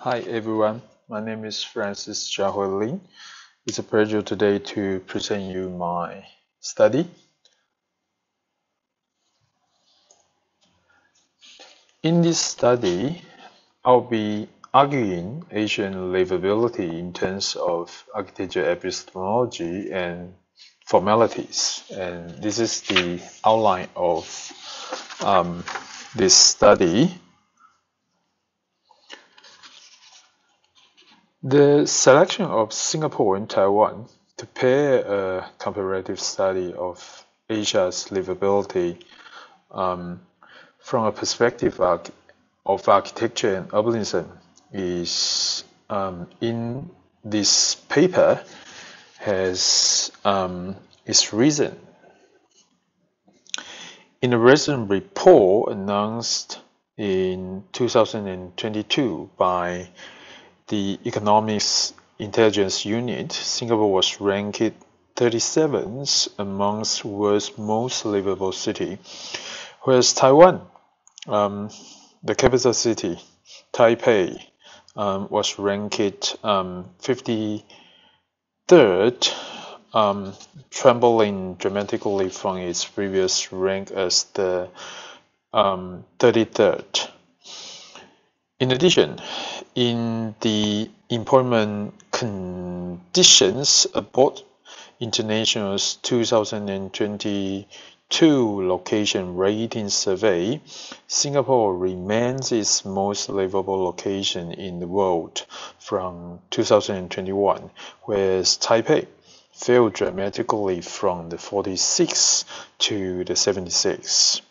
Hi everyone, my name is Francis Jiahui Lin. It's a pleasure today to present you my study. In this study, I'll be arguing Asian livability in terms of architecture epistemology and formalities. And this is the outline of this study. The selection of Singapore and Taiwan to pair a comparative study of Asia's livability from a perspective of architecture and urbanism is in this paper has its reason. In a recent report announced in 2022 by the Economics Intelligence Unit, Singapore was ranked 37th amongst world's most livable city, whereas Taiwan, the capital city, Taipei, was ranked 53rd, trembling dramatically from its previous rank as the 33rd. In addition, in the employment conditions aboard International's 2022 location rating survey, Singapore remains its most livable location in the world from 2021, whereas Taipei fell dramatically from the 46th to the 76th.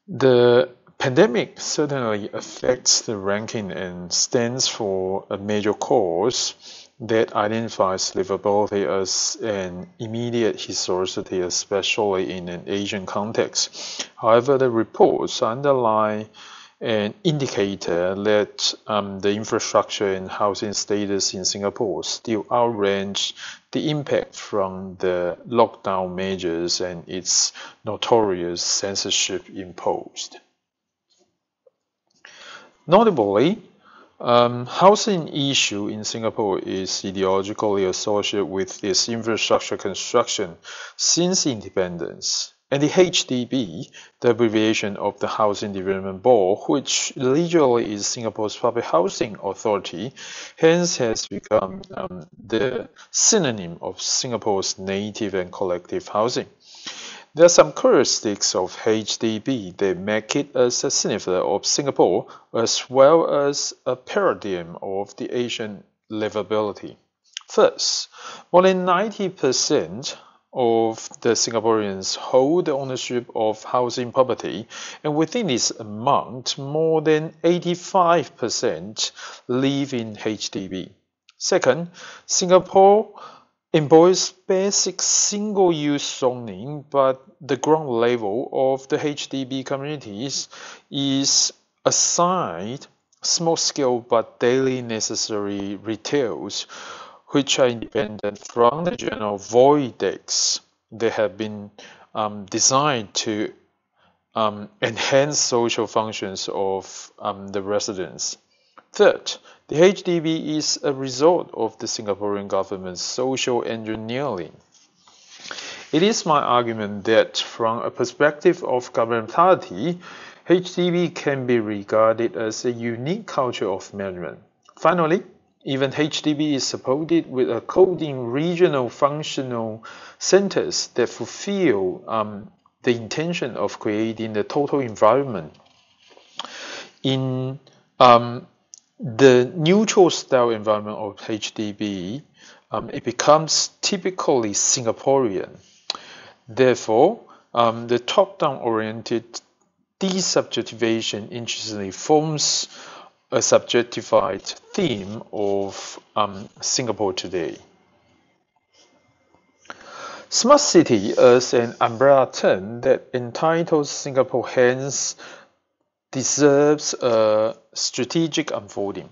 The pandemic certainly affects the ranking and stands for a major cause that identifies livability as an immediate historicity, especially in an Asian context. However, the reports underlie an indicator that the infrastructure and housing status in Singapore still outrange the impact from the lockdown measures and its notorious censorship imposed. Notably, housing issue in Singapore is ideologically associated with its infrastructure construction since independence. And the HDB, the abbreviation of the Housing Development Board, which literally is Singapore's public housing authority, hence has become the synonym of Singapore's native and collective housing. There are some characteristics of HDB that make it a signifier of Singapore as well as a paradigm of the Asian livability. First, more than 90% of the Singaporeans hold ownership of housing property, and within this amount, more than 85% live in HDB. Second, Singapore employs basic single-use zoning, but the ground level of the HDB communities is assigned small-scale but daily necessary retails, which are independent from the general void decks that have been designed to enhance social functions of the residents. Third, the HDB is a result of the Singaporean government's social engineering. It is my argument that from a perspective of governmentality, HDB can be regarded as a unique culture of management. Finally, even HDB is supported with a coding regional functional centers that fulfill the intention of creating the total environment. In the neutral style environment of HDB, it becomes typically Singaporean. Therefore, the top-down oriented desubjectivation interestingly forms a subjectified theme of Singapore today. Smart city as an umbrella term that entitles Singapore hence deserves a strategic unfolding.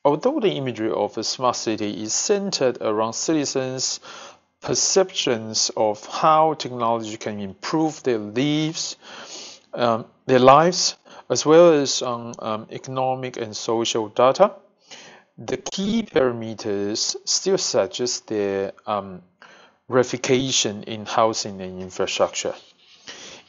Although the imagery of a smart city is centered around citizens' perceptions of how technology can improve their lives, as well as on economic and social data, the key parameters still suggest their ramification in housing and infrastructure.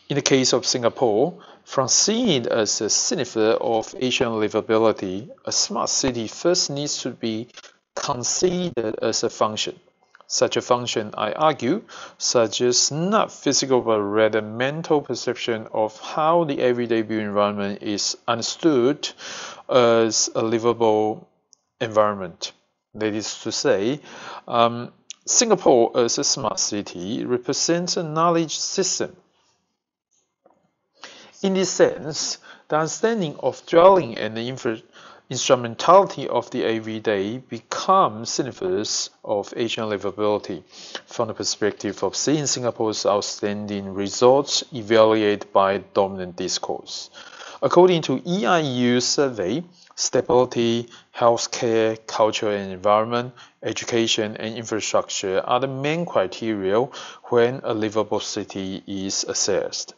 In the case of Singapore, from seeing it as a signifier of Asian livability, a smart city first needs to be considered as a function. Such a function, I argue, suggests not physical but rather mental perception of how the everyday built environment is understood as a livable environment. That is to say, Singapore as a smart city represents a knowledge system. In this sense, the understanding of dwelling and the instrumentality of the everyday becomes signifiers of Asian livability from the perspective of seeing Singapore's outstanding results evaluated by dominant discourse. According to EIU's survey, stability, healthcare, culture and environment, education and infrastructure are the main criteria when a livable city is assessed.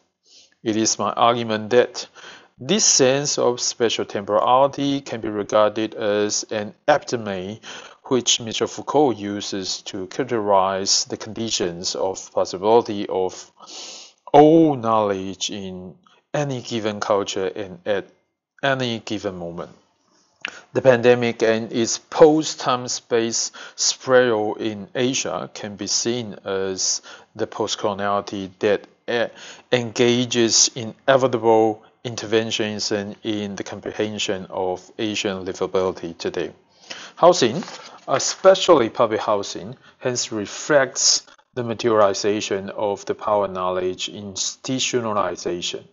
It is my argument that this sense of spatial temporality can be regarded as an epitome which Mr. Foucault uses to characterize the conditions of possibility of all knowledge in any given culture and at any given moment. The pandemic and its post-time space spiral in Asia can be seen as the post-coloniality that engages in inevitable interventions in the comprehension of Asian livability today. Housing, especially public housing, hence reflects the materialization of the power knowledge institutionalization.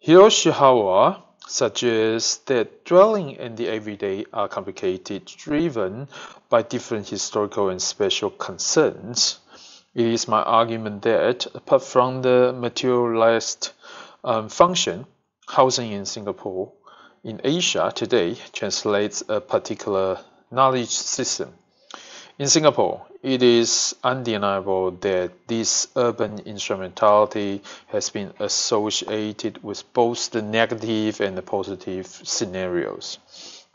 Hiroshi Hawa suggests that dwelling and the everyday are complicated, driven by different historical and spatial concerns. It is my argument that, apart from the materialized function, housing in Singapore, in Asia today, translates a particular knowledge system. In Singapore, it is undeniable that this urban instrumentality has been associated with both the negative and the positive scenarios.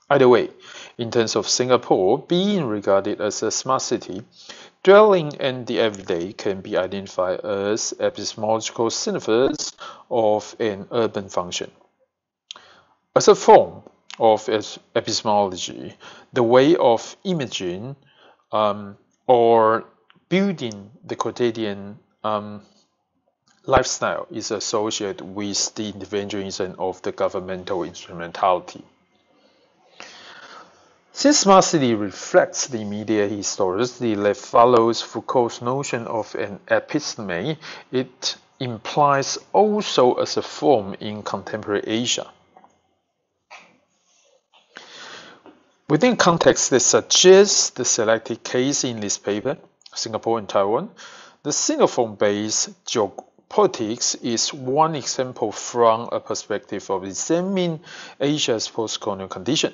Either way, in terms of Singapore being regarded as a smart city, dwelling and the everyday can be identified as epistemological signifiers of an urban function. As a form of epistemology, the way of imaging or building the quotidian lifestyle is associated with the interventionism of the governmental instrumentality. Since smart city reflects the immediate historicity that follows Foucault's notion of an episteme, it implies also as a form in contemporary Asia. Within context that suggests the selected case in this paper, Singapore and Taiwan, the Singapore-based geopolitics is one example from a perspective of examining Asia's post-colonial condition.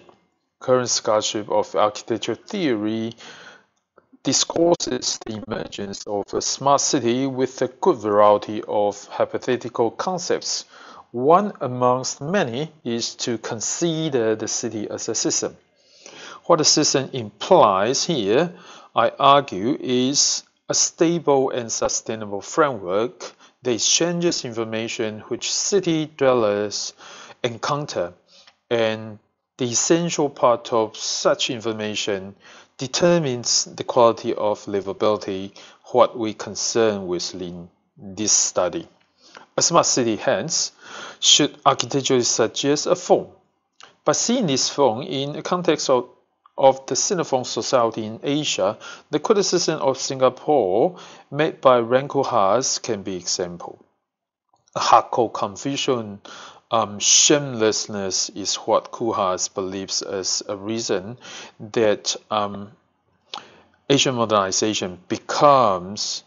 Current scholarship of architecture theory discourses the emergence of a smart city with a good variety of hypothetical concepts. One amongst many is to consider the city as a system. What the system implies here, I argue, is a stable and sustainable framework that exchanges information which city dwellers encounter, and the essential part of such information determines the quality of livability, what we concern with in this study. A smart city, hence, should architecturally suggest a form. By seeing this form in the context of the Sinophone society in Asia, the criticism of Singapore made by Ren Koolhaas can be example. A hardcore Confucian shamelessness is what Koolhaas believes as a reason that Asian modernization becomes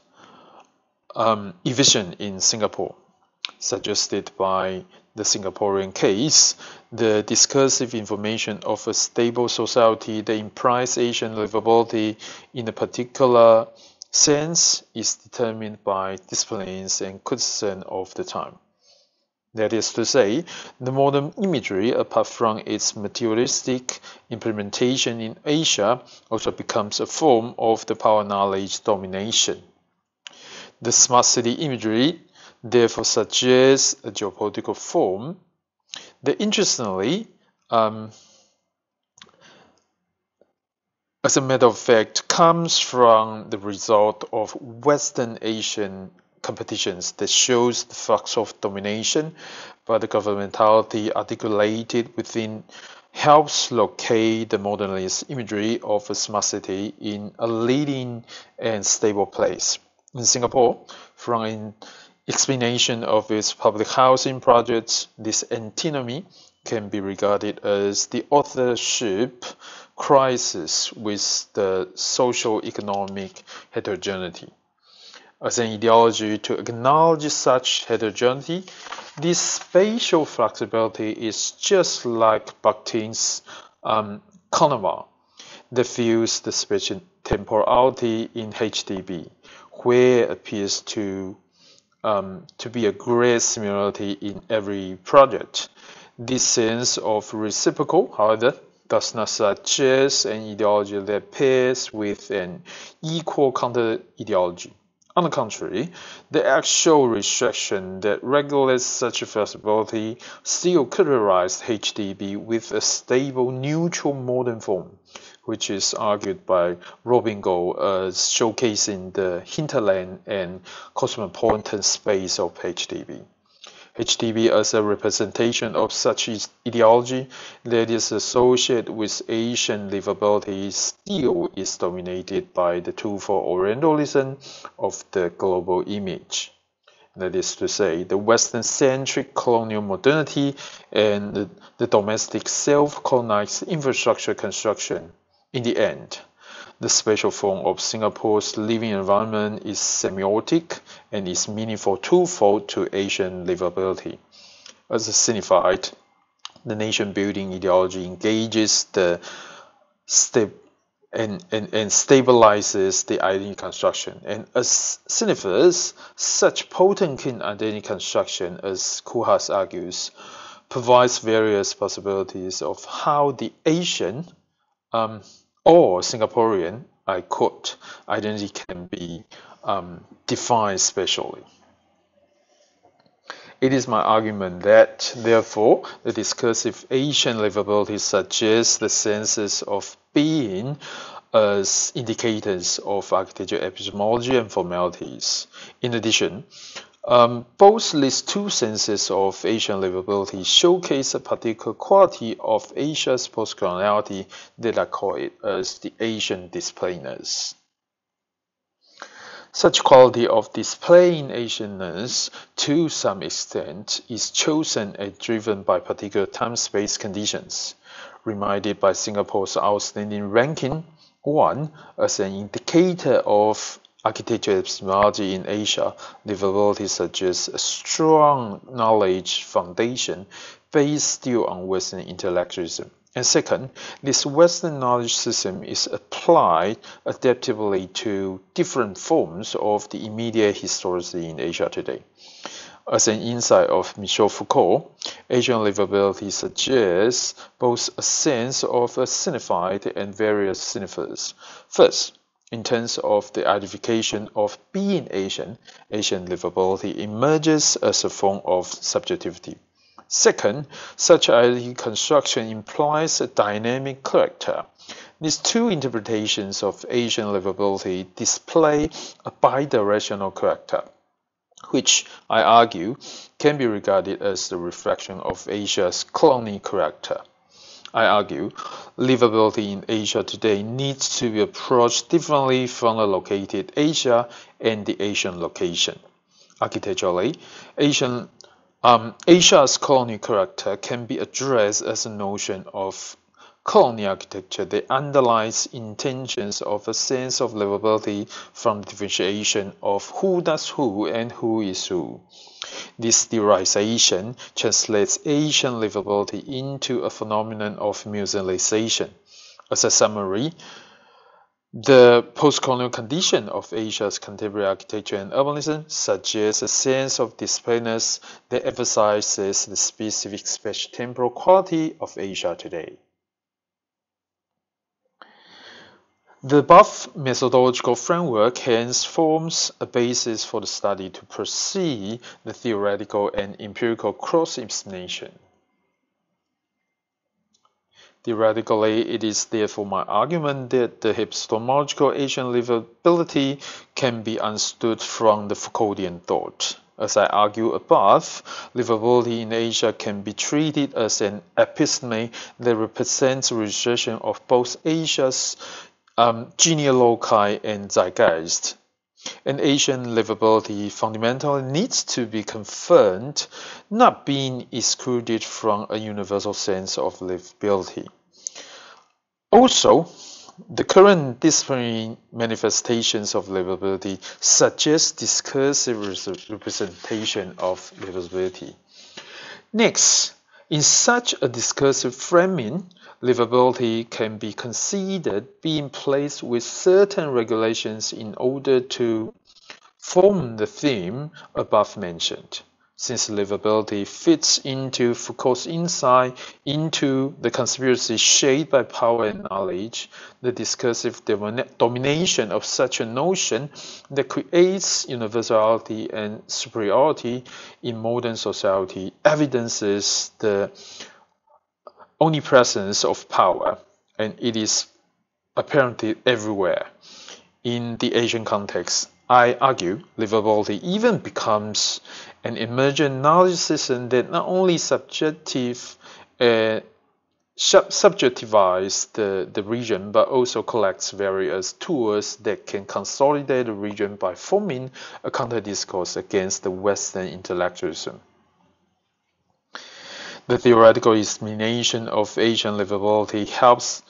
efficient in Singapore, suggested by the Singaporean case. The discursive information of a stable society that implies Asian livability in a particular sense is determined by disciplines and criticism of the time. That is to say, the modern imagery, apart from its materialistic implementation in Asia, also becomes a form of the power knowledge domination. The smart city imagery therefore suggests a geopolitical form that, interestingly, as a matter of fact, comes from the result of Western Asian competitions that shows the flux of domination by the governmentality articulated within helps locate the modernist imagery of a smart city in a leading and stable place. In Singapore, from an explanation of its public housing projects, this antinomy can be regarded as the authorship crisis with the social-economic heterogeneity. As an ideology to acknowledge such heterogeneity, this spatial flexibility is just like Bakhtin's Conoma that views the spatial temporality in HDB, where appears to be a great similarity in every project. This sense of reciprocal, however, does not suggest an ideology that pairs with an equal counter-ideology. On the contrary, the actual restriction that regulates such flexibility still characterized HDB with a stable, neutral modern form, which is argued by Robin Gold as showcasing the hinterland and cosmopolitan space of HDB. HDB as a representation of such ideology that is associated with Asian livability still is dominated by the twofold Orientalism of the global image. That is to say, the Western-centric colonial modernity and the domestic self-colonized infrastructure construction. In the end, the spatial form of Singapore's living environment is semiotic and is meaningful twofold to Asian livability. As signified, the nation-building ideology engages and stabilizes the identity construction, and as signifies, such potent identity construction, as Kuhas argues, provides various possibilities of how the Asian or Singaporean, I quote, identity can be defined spatially. It is my argument that, therefore, the discursive Asian livability suggests the senses of being as indicators of architectural epistemology and formalities. In addition, both these two senses of Asian livability showcase a particular quality of Asia's postcoloniality that I call it as the Asian displayness. Such quality of displaying Asianness, to some extent, is chosen and driven by particular time-space conditions. Reminded by Singapore's outstanding ranking 1 as an indicator of architectural epistemology in Asia, livability suggests a strong knowledge foundation based still on Western intellectualism. And second, this Western knowledge system is applied adaptively to different forms of the immediate historicity in Asia today. As an insight of Michel Foucault, Asian livability suggests both a sense of a signified and various signifiers. First, in terms of the identification of being Asian, Asian livability emerges as a form of subjectivity. Second, such identity construction implies a dynamic character. These two interpretations of Asian livability display a bidirectional character, which I argue can be regarded as the reflection of Asia's colonial character. I argue livability in Asia today needs to be approached differently from the located Asia and the Asian location. Architecturally, Asia's colonial character can be addressed as a notion of colonial architecture that underlies intentions of a sense of livability from differentiation of who does who and who is who. This theorization translates Asian livability into a phenomenon of musealization. As a summary, The post-colonial condition of Asia's contemporary architecture and urbanism suggests a sense of displacedness that emphasizes the specific spatio-temporal quality of Asia today. The above methodological framework hence forms a basis for the study to proceed the theoretical and empirical cross-examination. Theoretically, it is therefore my argument that the epistemological Asian livability can be understood from the Foucauldian thought. As I argue above, livability in Asia can be treated as an episteme that represents a rejection of both Asia's genealogy and zeitgeist. And Asian livability fundamentally needs to be confirmed, not being excluded from a universal sense of livability. Also, the current disciplinary manifestations of livability suggest discursive representation of livability. Next, in such a discursive framing, livability can be considered being placed with certain regulations in order to form the theme above mentioned. Since livability fits into Foucault's insight into the conspiracy shaped by power and knowledge, the discursive domination of such a notion that creates universality and superiority in modern society evidences the omnipresence of power, and it is apparently everywhere. In the Asian context, I argue livability even becomes an emergent knowledge system that not only subjectivizes the region, but also collects various tools that can consolidate the region by forming a counter-discourse against the Western intellectualism. The theoretical examination of Asian livability helps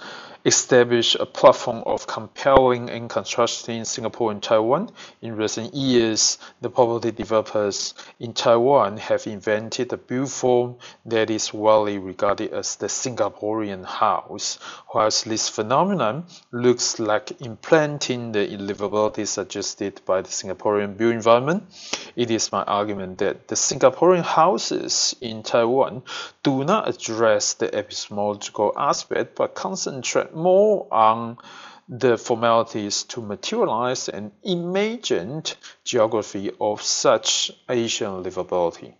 establish a platform of comparing and contrasting Singapore and Taiwan. In recent years, the property developers in Taiwan have invented a build form that is widely regarded as the Singaporean house. Whilst this phenomenon looks like implanting the livability suggested by the Singaporean built environment, it is my argument that the Singaporean houses in Taiwan do not address the epistemological aspect but concentrate more on the formalities to materialize an imagined geography of such Asian livability.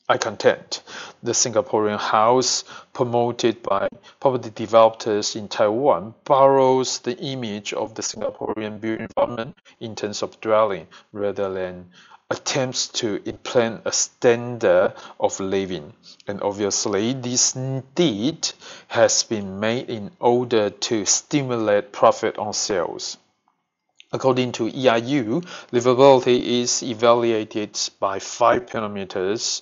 I contend the Singaporean house promoted by property developers in Taiwan borrows the image of the Singaporean built environment in terms of dwelling rather than attempts to implant a standard of living. And obviously, this deed has been made in order to stimulate profit on sales. According to EIU, livability is evaluated by 5 parameters.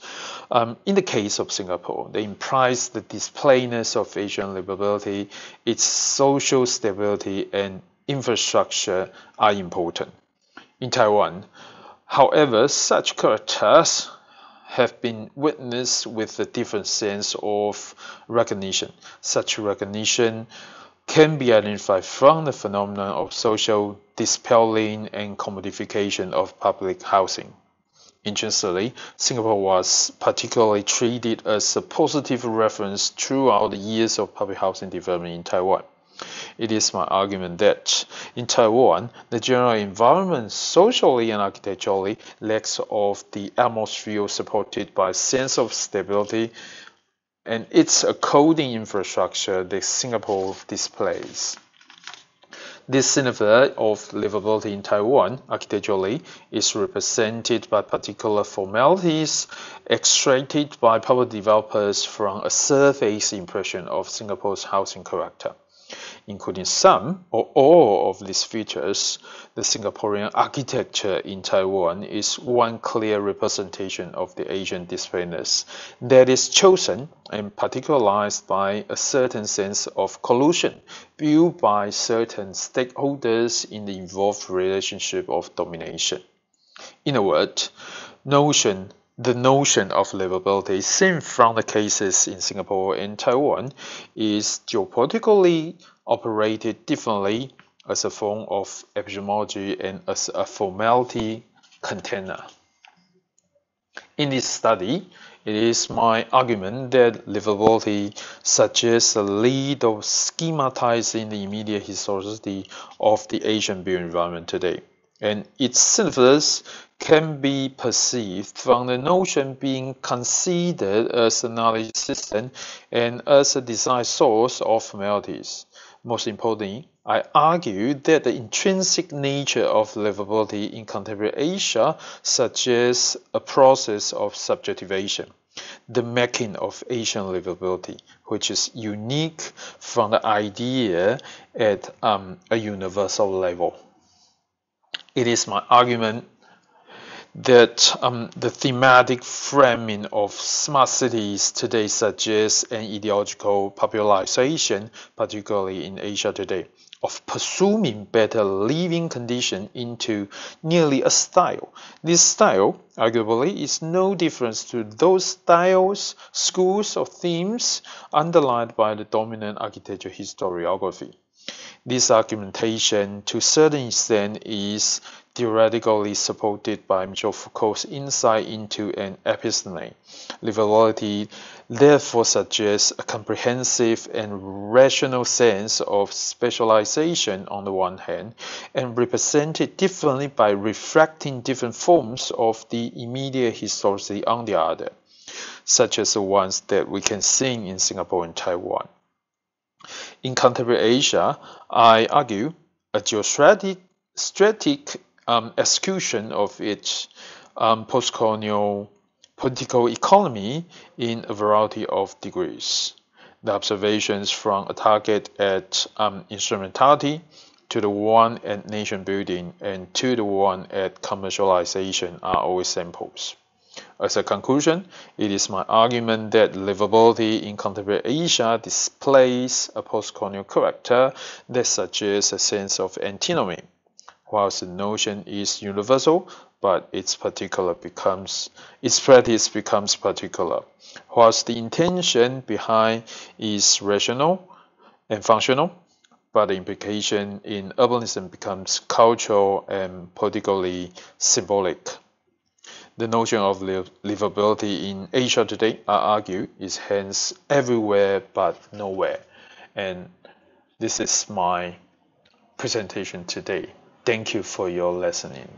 In the case of Singapore, that implies the displayness of Asian livability, its social stability, and infrastructure are important. In Taiwan, however, such characters have been witnessed with a different sense of recognition. Such recognition can be identified from the phenomenon of social dispelling and commodification of public housing. Interestingly, Singapore was particularly treated as a positive reference throughout the years of public housing development in Taiwan. It is my argument that in Taiwan, the general environment socially and architecturally lacks of the atmosphere supported by a sense of stability, and it's a coding infrastructure that Singapore displays. This signifier of livability in Taiwan architecturally is represented by particular formalities extracted by public developers from a surface impression of Singapore's housing character. Including some or all of these features, the Singaporean architecture in Taiwan is one clear representation of the Asian displayedness that is chosen and particularized by a certain sense of collusion built by certain stakeholders in the involved relationship of domination. In a word, the notion of livability seen from the cases in Singapore and Taiwan is geopolitically operated differently as a form of epistemology and as a formality container. In this study, it is my argument that livability suggests a lead of schematizing the immediate historicity of the Asian built environment today, and its synthesis can be perceived from the notion being considered as a knowledge system and as a design source of formalities. Most importantly, I argue that the intrinsic nature of livability in contemporary Asia suggests a process of subjectivation, the making of Asian livability, which is unique from the idea at a universal level. It is my argument that the thematic framing of smart cities today suggests an ideological popularization, particularly in Asia today, of pursuing better living conditions into nearly a style. This style, arguably, is no different to those styles, schools, or themes underlined by the dominant architecture historiography. This argumentation, to a certain extent, is theoretically supported by Michel Foucault's insight into an episteme. Livability therefore suggests a comprehensive and rational sense of specialization on the one hand, and represented differently by reflecting different forms of the immediate historicity on the other, such as the ones that we can see in Singapore and Taiwan. In contemporary Asia, I argue a geostrategic execution of its post-colonial political economy in a variety of degrees. The observations from a target at instrumentality to the one at nation building and to the one at commercialization are all examples. As a conclusion, it is my argument that livability in contemporary Asia displays a post-colonial character that suggests a sense of antinomy. Whilst the notion is universal, but its practice becomes particular. Whilst the intention behind is rational and functional, but the implication in urbanism becomes cultural and politically symbolic. The notion of livability in Asia today, I argue, is hence everywhere but nowhere. And this is my presentation today. Thank you for your listening.